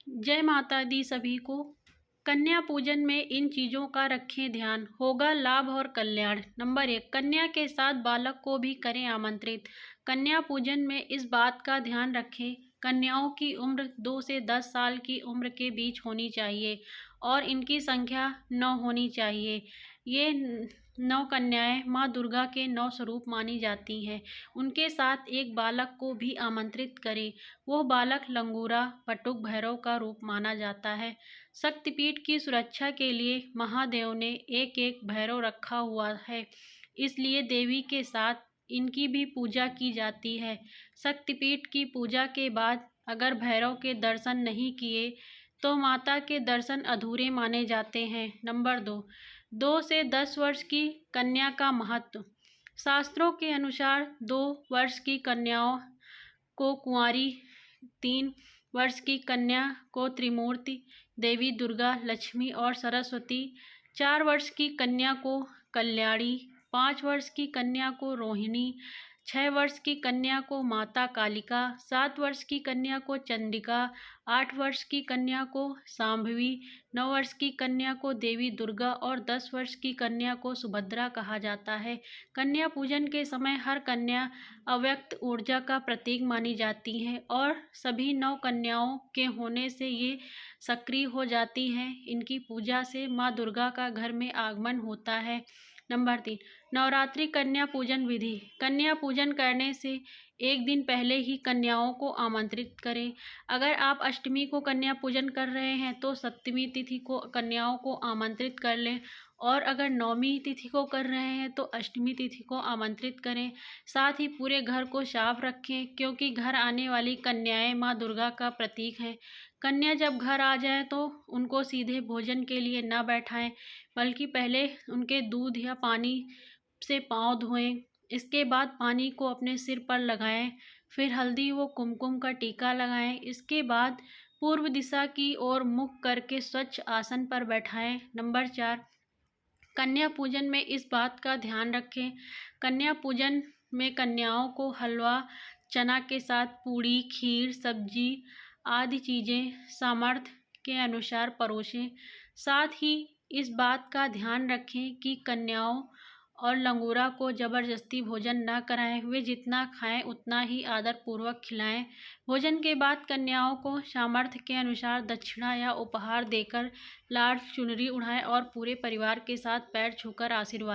जय माता दी सभी को। कन्या पूजन में इन चीज़ों का रखें ध्यान, होगा लाभ और कल्याण। नंबर 1, कन्या के साथ बालक को भी करें आमंत्रित। कन्या पूजन में इस बात का ध्यान रखें, कन्याओं की उम्र 2 से 10 साल की उम्र के बीच होनी चाहिए और इनकी संख्या 9 होनी चाहिए। ये 9 कन्याएं माँ दुर्गा के 9 स्वरूप मानी जाती हैं। उनके साथ एक बालक को भी आमंत्रित करें। वो बालक लंगूरा पटुक भैरव का रूप माना जाता है। शक्तिपीठ की सुरक्षा के लिए महादेव ने एक एक भैरव रखा हुआ है, इसलिए देवी के साथ इनकी भी पूजा की जाती है। शक्तिपीठ की पूजा के बाद अगर भैरव के दर्शन नहीं किए तो माता के दर्शन अधूरे माने जाते हैं। नंबर 2 से 10 वर्ष की कन्या का महत्व। शास्त्रों के अनुसार 2 वर्ष की कन्याओं को कुंवारी, 3 वर्ष की कन्या को त्रिमूर्ति देवी दुर्गा, लक्ष्मी और सरस्वती, 4 वर्ष की कन्या को कल्याणी, 5 वर्ष की कन्या को रोहिणी, 6 वर्ष की कन्या को माता कालिका, 7 वर्ष की कन्या को चंडिका, 8 वर्ष की कन्या को शांभवी, 9 वर्ष की कन्या को देवी दुर्गा और 10 वर्ष की कन्या को सुभद्रा कहा जाता है। कन्या पूजन के समय हर कन्या अव्यक्त ऊर्जा का प्रतीक मानी जाती है और सभी 9 कन्याओं के होने से ये सक्रिय हो जाती हैं। इनकी पूजा से माँ दुर्गा का घर में आगमन होता है। नंबर 3, नवरात्रि कन्या पूजन विधि। कन्या पूजन करने से एक दिन पहले ही कन्याओं को आमंत्रित करें। अगर आप अष्टमी को कन्या पूजन कर रहे हैं तो सप्तमी तिथि को कन्याओं को आमंत्रित कर लें और अगर नवमी तिथि को कर रहे हैं तो अष्टमी तिथि को आमंत्रित करें। साथ ही पूरे घर को साफ रखें, क्योंकि घर आने वाली कन्याएं माँ दुर्गा का प्रतीक है। कन्या जब घर आ जाए तो उनको सीधे भोजन के लिए न बैठाएं, बल्कि पहले उनके दूध या पानी से पाँव धोएं। इसके बाद पानी को अपने सिर पर लगाएं, फिर हल्दी व कुमकुम का टीका लगाएं। इसके बाद पूर्व दिशा की ओर मुख करके स्वच्छ आसन पर बैठाएं। नंबर 4, कन्या पूजन में इस बात का ध्यान रखें, कन्या पूजन में कन्याओं को हलवा, चना के साथ पूड़ी, खीर, सब्जी आदि चीज़ें सामर्थ्य के अनुसार परोसें। साथ ही इस बात का ध्यान रखें कि कन्याओं और लंगूरा को जबरदस्ती भोजन न कराएं। वे जितना खाएं उतना ही आदरपूर्वक खिलाएं। भोजन के बाद कन्याओं को सामर्थ्य के अनुसार दक्षिणा या उपहार देकर लाल चुनरी ओढ़ाएं और पूरे परिवार के साथ पैर छूकर आशीर्वाद